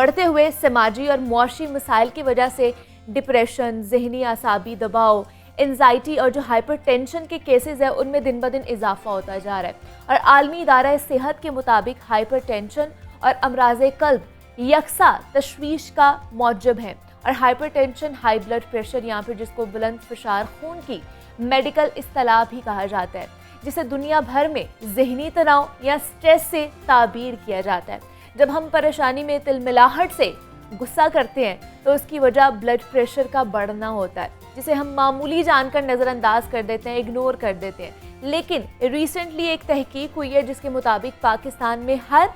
बढ़ते हुए समाजी और मुआशी मसाइल की वजह से डिप्रेशन, जहनी आसाबी दबाव, एंजाइटी और जो हाइपरटेंशन के केसेस है उनमें दिन ब दिन इजाफा होता जा रहा है। और आलमी इदारा सेहत के मुताबिक हाइपरटेंशन और अमराज़े कल्ब यकसा तशवीश का मौजब है। और हाइपरटेंशन हाई ब्लड प्रेशर या फिर जिसको बुलंद फशार खून की मेडिकल इस्तिलाह भी कहा जाता है, जिसे दुनिया भर में जहनी तनाव या स्ट्रेस से ताबीर किया जाता है। जब हम परेशानी में तिलमिलाहट से गुस्सा करते हैं तो उसकी वजह ब्लड प्रेशर का बढ़ना होता है, जिसे हम मामूली जानकर नज़रअंदाज कर देते हैं, इग्नोर कर देते हैं। लेकिन रिसेंटली एक तहकीक हुई है जिसके मुताबिक पाकिस्तान में हर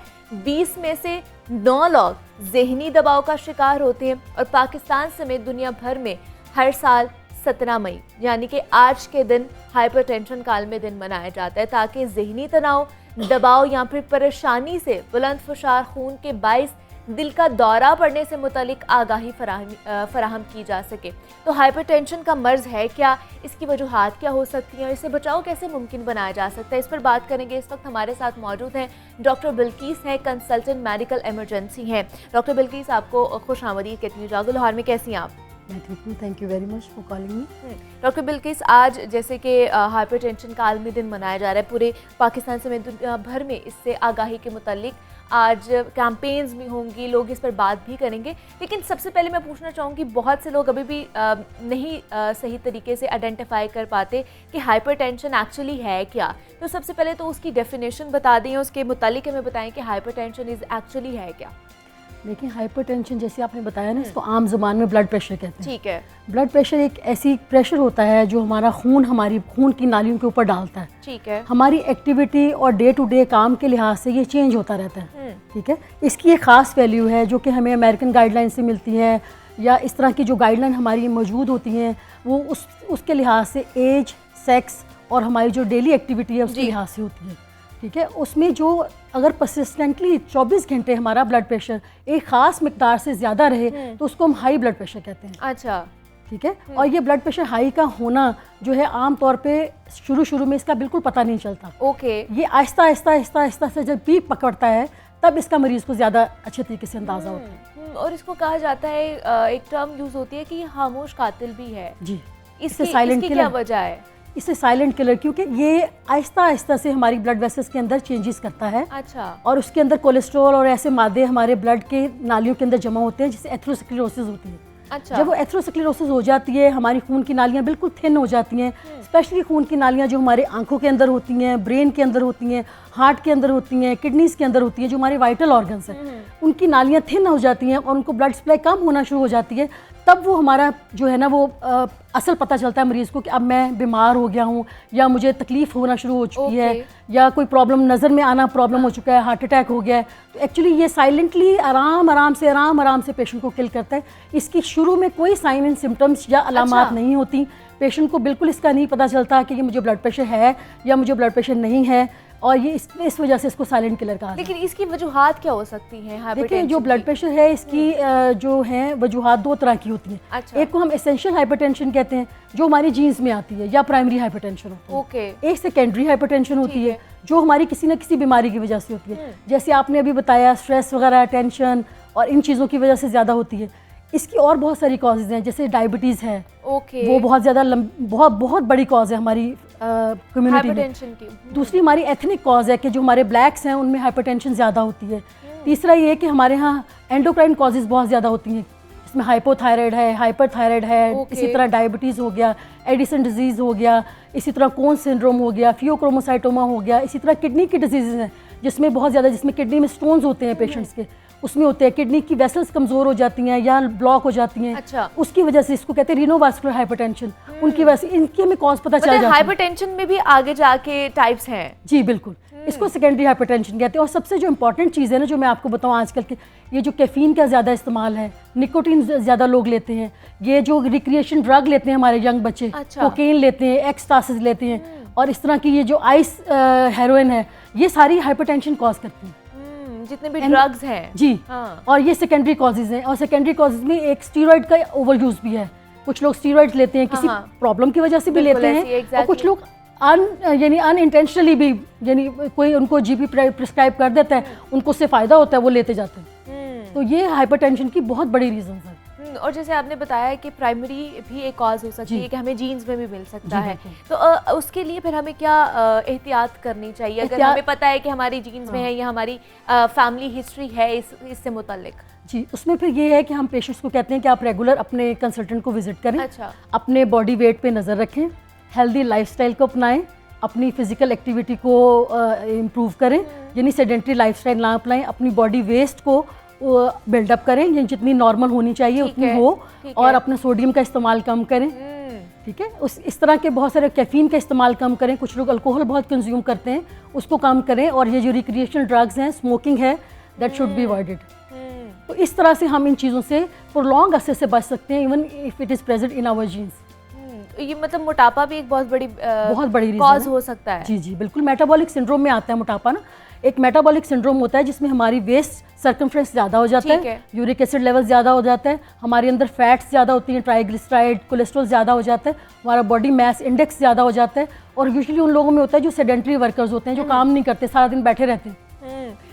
20 में से 9 लोग जहनी दबाव का शिकार होते हैं। और पाकिस्तान समेत दुनिया भर में हर साल 17 मई यानी कि आज के दिन हाइपरटेंशन का आलमी दिन मनाया जाता है, ताकि जहनी तनाव, दबाव या फिर परेशानी से बुलंद फशार खून के बाइस दिल का दौरा पड़ने से मुतालिक आगाही फराहम की जा सके। तो हाइपरटेंशन का मर्ज है क्या, इसकी वजूहात क्या हो सकती हैं और इससे बचाव कैसे मुमकिन बनाया जा सकता है, इस पर बात करेंगे। इस वक्त हमारे साथ मौजूद हैं डॉक्टर बिल्किस हैं, कंसल्टेंट मेडिकल इमरजेंसी हैं। डॉक्टर बिल्किस, आपको खुश आमदीद कहती हूँ। जागो लाहौर में कैसी हैं आप? मैं ठीक हूँ, thank you very much for calling me. Doctor Bilkis, आज जैसे कि हाइपरटेंशन का आलमी दिन मनाया जा रहा है पूरे पाकिस्तान समेत दुनिया भर में, इससे आगाही के मुतालिक आज कैंपेन्स भी होंगी, लोग इस पर बात भी करेंगे। लेकिन सबसे पहले मैं पूछना चाहूँगी, बहुत से लोग अभी भी नहीं सही तरीके से आइडेंटिफाई कर पाते कि हाइपरटेंशन एक्चुअली है क्या। तो सबसे पहले तो उसकी डेफिनेशन बता दें, उसके मुतालिक हमें बताएं कि हाइपरटेंशन इज़ एक्चुअली है क्या। देखिए, हाइपरटेंशन जैसे आपने बताया ना, इसको आम ज़ुबान में ब्लड प्रेशर कहते हैं। ठीक है। ब्लड प्रेशर एक ऐसी प्रेशर होता है जो हमारा खून हमारी खून की नालियों के ऊपर डालता है। ठीक है। हमारी एक्टिविटी और डे टू डे काम के लिहाज से ये चेंज होता रहता है। ठीक है। इसकी एक ख़ास वैल्यू है जो कि हमें अमेरिकन गाइडलाइन से मिलती है, या इस तरह की जो गाइडलाइन हमारी मौजूद होती हैं वो उसके लिहाज से एज, सेक्स और हमारी जो डेली एक्टिविटी है उसके लिहाज से होती है। ठीक है। उसमें जो अगर परसिस्टेंटली 24 घंटे हमारा ब्लड प्रेशर एक ख़ास मिकदार से ज़्यादा रहे तो उसको हम हाई ब्लड प्रेशर कहते हैं। अच्छा। ठीक है। और ये ब्लड प्रेशर हाई का होना जो है आम तौर पे शुरू में इसका बिल्कुल पता नहीं चलता। ओके। ये आहिस्ता आहिस्ता से जब पीक पकड़ता है तब इसका मरीज़ को ज़्यादा अच्छे तरीके से अंदाज़ा होता है। और इसको कहा जाता है, एक टर्म यूज़ होती है कि ये खामोश कातिल भी है। जी। इससे साइलेंट किलर क्या वजह है? इससे साइलेंट किलर क्योंकि ये आहिस्ता से हमारी ब्लड वेसल्स के अंदर चेंजेस करता है। अच्छा। और उसके अंदर कोलेस्ट्रॉल और ऐसे मादे हमारे ब्लड के नालियों के अंदर जमा होते हैं जिससे एथेरोस्क्लेरोसिस होती है। अच्छा। जब वो एथेरोस्क्लेरोसिस हो जाती है, हमारी खून की नालियाँ बिल्कुल थिन हो जाती हैं। स्पेशली खून की नालियाँ जो हमारे आंखों के अंदर होती हैं, ब्रेन के अंदर होती हैं, हार्ट के अंदर होती हैं, किडनीज़ के अंदर होती हैं, जो हमारे वाइटल ऑर्गन्स हैं, उनकी नालियाँ थिन हो जाती हैं और उनको ब्लड सप्लाई कम होना शुरू हो जाती है। तब वो हमारा जो है ना वो असल पता चलता है मरीज़ को कि अब मैं बीमार हो गया हूँ, या मुझे तकलीफ़ होना शुरू हो चुकी है, या कोई प्रॉब्लम नज़र में आना प्रॉब्लम हो चुका है, हार्ट अटैक हो गया है। तो एक्चुअली ये साइलेंटली आराम से पेशेंट को किल करता है। इसकी शुरू में कोई साइन एंड सिम्टम्स या अलामात नहीं होती। पेशेंट को बिल्कुल इसका नहीं पता चलता कि ये मुझे ब्लड प्रेशर है या मुझे ब्लड प्रेशर नहीं है, और ये इस वजह से इसको साइलेंट किलर कहा। लेकिन इसकी वजूहात क्या हो सकती हैं? देखिए, जो ब्लड प्रेशर है इसकी जो है वजूहात दो तरह की होती हैं। अच्छा। एक को हम एसेंशियल हाइपरटेंशन कहते हैं जो हमारी जीन्स में आती है, या प्राइमरी हाइपरटेंशन होती है। ओके। एक सेकेंडरी हाइपरटेंशन होती है जो हमारी किसी न किसी बीमारी की वजह से होती है, जैसे आपने अभी बताया स्ट्रेस वगैरह, टेंशन और इन चीज़ों की वजह से ज़्यादा होती है। इसकी और बहुत सारी कॉजेज़ हैं, जैसे डायबिटीज़ है। ओके। वो बहुत ज़्यादा बहुत बड़ी कॉज है हमारी कम्युनिटी में। दूसरी हमारी एथनिक कॉज है कि जो हमारे ब्लैक्स हैं उनमें हाइपरटेंशन ज़्यादा होती है। तीसरा ये है कि हमारे यहाँ एंडोक्राइन कॉजेज़ बहुत ज़्यादा होती हैं, इसमें हाइपोथायराइड है, हाइपरथायराइड है, इसी तरह डायबिटीज़ हो गया, एडिसन डिजीज़ हो गया, इसी तरह कोन सिंड्रोम हो गया, फियोक्रोमोसाइटोमा हो गया, इसी तरह किडनी की डिजीज़ हैं जिसमें बहुत ज़्यादा, जिसमें किडनी में स्टोन्स होते हैं पेशेंट्स के, उसमें होते हैं किडनी की वेसल्स कमज़ोर हो जाती हैं या ब्लॉक हो जाती हैं। अच्छा। उसकी उसकी वजह से इसको कहते हैं रीनोवास्कुलर हाइपरटेंशन। उनकी वजह से इनकी हमें कॉज पता चल जाता है। हाइपरटेंशन में भी आगे जाके टाइप्स हैं? जी बिल्कुल। इसको सेकेंडरी हाइपरटेंशन कहते हैं। और सबसे जो इंपॉर्टेंट चीज़ है ना जो मैं आपको बताऊँ आजकल के, ये जो कैफीन का ज़्यादा इस्तेमाल है, निकोटीन ज़्यादा लोग लेते हैं, ये जो रिक्रिएशन ड्रग लेते हैं हमारे यंग बच्चे, कोकेन लेते हैं, एक्सटासिस लेते हैं, और इस तरह की ये जो आइस हेरोइन है, ये सारी हाइपरटेंशन कॉज करती हैं, जितने भी ड्रग्स हैं। जी। और ये सेकेंडरी कॉजेज हैं। और सेकेंडरी कॉजेज में एक स्टीरॉयड का ओवर यूज भी है। कुछ लोग स्टीरॉयड्स लेते हैं किसी प्रॉब्लम की वजह से भी लेते हैं, और कुछ लोग यानी अनइंटेंशनली भी, यानी कोई उनको जीपी प्रिस्क्राइब कर देता है, उनको उससे फ़ायदा होता है, वो लेते जाते हैं। तो ये हाइपरटेंशन की बहुत बड़ी रीजन है। और जैसे आपने बताया कि प्राइमरी भी एक कॉज हो सकती है कि हमें जीन्स में भी मिल सकता है, तो उसके लिए फिर हमें क्या एहतियात करनी चाहिए अगर हमें पता है कि हमारी जीन्स में है या हमारी फैमिली हिस्ट्री है इससे मुताल्लिक? जी, उसमें फिर ये है कि हम पेशेंट्स को कहते हैं कि आप रेगुलर अपने कंसल्टेंट को विजिट करें। अच्छा। अपने बॉडी वेट पे नज़र रखें, हेल्दी लाइफस्टाइल को अपनाएं, अपनी फिजिकल एक्टिविटी को इम्प्रूव करें, यानी सेडेंटरी लाइफस्टाइल ना अपनाएं, अपनी बॉडी वेस्ट को बिल्डअप करें, ये जितनी नॉर्मल होनी चाहिए उतनी हो, और अपने सोडियम का इस्तेमाल कम करें। ठीक है, इस तरह के बहुत सारे, कैफीन का इस्तेमाल कम करें, कुछ लोग अल्कोहल बहुत कंज्यूम करते हैं, उसको कम करें, और ये जो रिक्रिएशनल ड्रग्स हैं, स्मोकिंग है, दैट शुड बी अवॉइडेड। तो इस तरह से हम इन चीज़ों से प्रोलॉन्ग अरसे से बच सकते हैं, even if it is present in our genes. ये मतलब मोटापा भी एक बहुत बड़ी कॉज हो सकता है। जी जी बिल्कुल, मेटाबॉलिक सिंड्रोम में आता है मोटापा ना। एक मेटाबॉलिक सिंड्रोम होता है जिसमें हमारी वेस्ट सर्कमफ्रेंस ज़्यादा हो जाता है, यूरिक एसिड लेवल ज़्यादा हो जाता है, हमारे अंदर फैट्स ज़्यादा होती हैं, ट्राइग्लिसराइड, कोलेस्ट्रॉल ज़्यादा हो जाता है, हमारा बॉडी मास इंडेक्स ज़्यादा हो जाता है, और यूजुअली उन लोगों में होता है जो सेडेंटरी वर्कर्स होते हैं, जो काम नहीं करते, सारा दिन बैठे रहते हैं।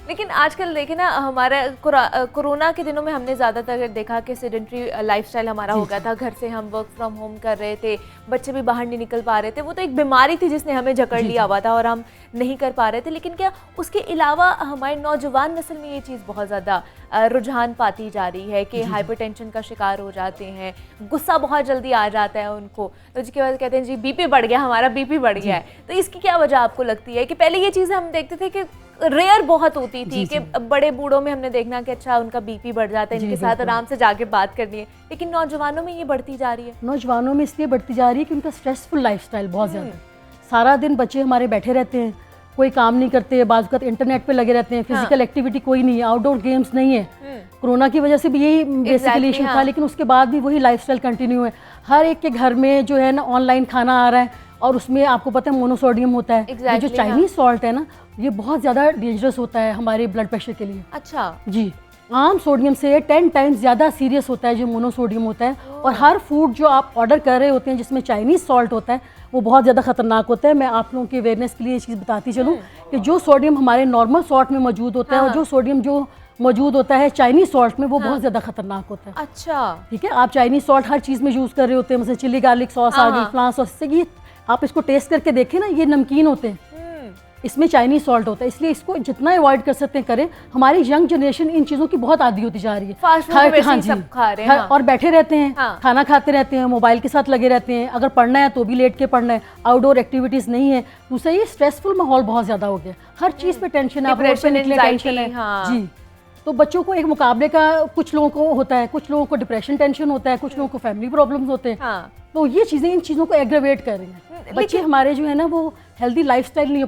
लेकिन आजकल देखें ना, हमारा कोरोना के दिनों में हमने ज़्यादातर देखा कि सेडेंटरी लाइफस्टाइल हमारा हो गया था, घर से हम वर्क फ्रॉम होम कर रहे थे, बच्चे भी बाहर नहीं निकल पा रहे थे, वो तो एक बीमारी थी जिसने हमें जकड़ लिया हुआ था और हम नहीं कर पा रहे थे। लेकिन क्या उसके अलावा हमारे नौजवान नस्ल में ये चीज़ बहुत ज़्यादा रुझान पाती जा रही है कि हाइपरटेंशन का शिकार हो जाते हैं, गुस्सा बहुत जल्दी आ जाता है उनको, तो जिसके बाद कहते हैं जी बीपी बढ़ गया, हमारा बीपी बढ़ गया है। तो इसकी क्या वजह आपको लगती है कि पहले ये चीज़ें हम देखते थे कि रेयर बहुत होती थी कि बड़े बूढ़ों में हमने देखना कि अच्छा उनका बीपी बढ़ जाता है, इनके साथ आराम से जाके बात करनी है, लेकिन नौजवानों में ये बढ़ती जा रही है? नौजवानों में इसलिए बढ़ती जा रही है कि उनका स्ट्रेसफुल लाइफस्टाइल बहुत ज़्यादा है। सारा दिन बच्चे हमारे बैठे रहते हैं, कोई काम नहीं करते, बाज़ वक़्त इंटरनेट पे लगे रहते हैं, फिजिकल एक्टिविटी कोई नहीं है, आउटडोर गेम्स नहीं है। कोरोना की वजह से भी यही बेसिकली इशू था, लेकिन उसके बाद भी वही लाइफस्टाइल कंटिन्यू है। हर एक के घर में जो है ना ऑनलाइन खाना आ रहा है, और उसमें आपको पता है मोनोसोडियम होता है। जो चाइनीज सॉल्ट है ना, ये बहुत ज़्यादा डेंजरस होता है हमारे ब्लड प्रेशर के लिए। अच्छा जी, आम सोडियम से 10 टाइम्स ज़्यादा सीरियस होता है जो मोनोसोडियम होता है। और हर फूड जो आप ऑर्डर कर रहे होते हैं जिसमें चाइनीज़ सॉल्ट होता है, वो बहुत ज़्यादा ख़तरनाक होता है। मैं आप लोगों की अवेयरनेस के लिए ये चीज़ बताती चलूँ कि जो सोडियम हमारे नॉर्मल सॉल्ट में मौजूद होता है और जो सोडियम जो मौजूद होता है चाइनीज सॉल्ट में, वो बहुत ज़्यादा खतरनाक होता है। अच्छा, ठीक है, आप चाइनीज सॉल्ट हर चीज़ में यूज़ कर रहे होते हैं, जैसे चिली गार्लिक सॉस आ गई, फ्लांस सॉस, से ये आप इसको टेस्ट करके देखें ना, ये नमकीन होते हैं, इसमें चाइनीज सॉल्ट होता है, इसलिए इसको जितना अवॉइड कर सकते हैं करें। हमारी यंग जनरेशन इन चीज़ों की बहुत आदी होती जा रही है, सब खा रहे हैं और बैठे रहते हैं, खाना खाते रहते हैं, मोबाइल के साथ लगे रहते हैं, अगर पढ़ना है तो भी लेट के पढ़ना है, आउटडोर एक्टिविटीज़ नहीं है। दूसरा ये स्ट्रेसफुल माहौल बहुत ज़्यादा हो गया, हर चीज़ पे टेंशन है, टेंशन है जी। तो बच्चों को एक मुकाबले का, कुछ लोगों को होता है, कुछ लोगों को डिप्रेशन टेंशन होता है, कुछ लोगों को फैमिली प्रॉब्लम्स होते हैं। तो ये चीज़ें इन चीज़ों को एग्रेवेट कर रही हैं। बच्चे हमारे जो है ना वो हेल्दी लाइफस्टाइल नहीं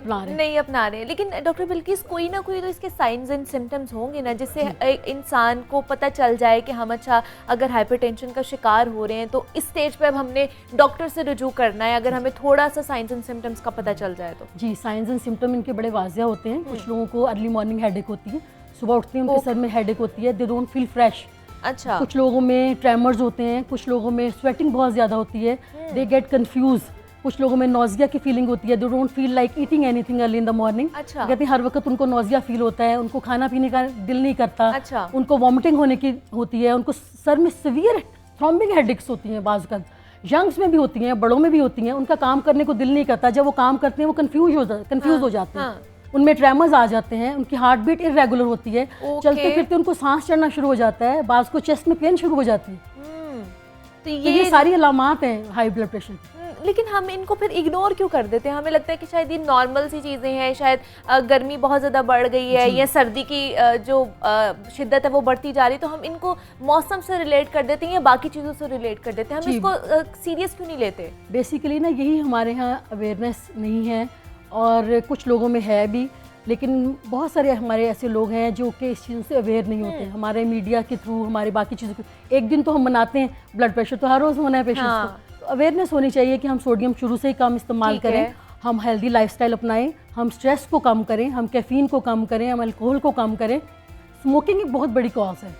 अपना रहे। लेकिन डॉक्टर बिल्किस, कोई ना कोई तो इसके साइंस एंड सिम्टम्स होंगे ना, जिससे एक इंसान को पता चल जाए कि हम अच्छा अगर हाइपरटेंशन का शिकार हो रहे हैं तो इस स्टेज पे अब हमने डॉक्टर से रुजू करना है, अगर हमें थोड़ा सा साइंस एंड सिम्टम्स का पता चल जाए तो? जी, साइंस एंड सिम्टम इनके बड़े वाजिया होते हैं। कुछ लोगों को अर्ली मॉर्निंग हेडेक होती है, सुबह उठते हैं उनके सर में हेडेक होती है, दे डोंट फील फ्रेश। अच्छा, कुछ लोगों में ट्रेमर्स होते हैं, कुछ लोगों में स्वेटिंग बहुत ज़्यादा होती है, दे गेट कंफ्यूज। कुछ लोगों में नोजिया की फीलिंग होती है, they don't feel like eating anything early in the morning. अच्छा, कहते हैं हर वक्त उनको नोजिया फील होता है, उनको खाना पीने का दिल नहीं करता। अच्छा, उनको वॉमिटिंग होने की होती है, उनको सर में सीवियर थ्रॉम्बिंग हेडेक्स होती हैं, बाज़ वक़्त यंग्स में भी होती हैं, बड़ों में भी होती हैं। उनका काम करने को दिल नहीं करता, जब वो काम करते हैं वो कंफ्यूज हो जाते हैं, उनमें ट्रेमर्स आ जाते हैं, उनकी हार्ट बीट इरेगुलर होती है, चलते फिरते उनको सांस चढ़ना शुरू हो जाता है, बाज़ को चेस्ट में पेन शुरू हो जाती है। तो ये सारी अलामात हैं हाई ब्लड प्रेशर। लेकिन हम इनको फिर इग्नोर क्यों कर देते हैं? हमें लगता है कि शायद ये नॉर्मल सी चीज़ें हैं, शायद गर्मी बहुत ज़्यादा बढ़ गई है या सर्दी की जो शिद्दत है वो बढ़ती जा रही है, तो हम इनको मौसम से रिलेट कर देते हैं या बाकी चीज़ों से रिलेट कर देते हैं। हम इसको सीरियस क्यों नहीं लेते? बेसिकली ना यही हमारे यहाँ अवेयरनेस नहीं है, और कुछ लोगों में है भी, लेकिन बहुत सारे हमारे ऐसे लोग हैं जो कि इस चीज़ों से अवेयर नहीं होते हैं। हमारे मीडिया के थ्रू, हमारे बाकी चीज़ों के, एक दिन तो हम मनाते हैं ब्लड प्रेशर तो हर रोज़ होना है पेशेंट्स को, तो अवेयरनेस होनी चाहिए कि हम सोडियम शुरू से ही कम इस्तेमाल करें, हम हेल्दी लाइफस्टाइल अपनाएं, हम स्ट्रेस को कम करें, हम कैफीन को कम करें, हम अल्कोहल को कम करें। स्मोकिंग एक बहुत बड़ी कॉज है।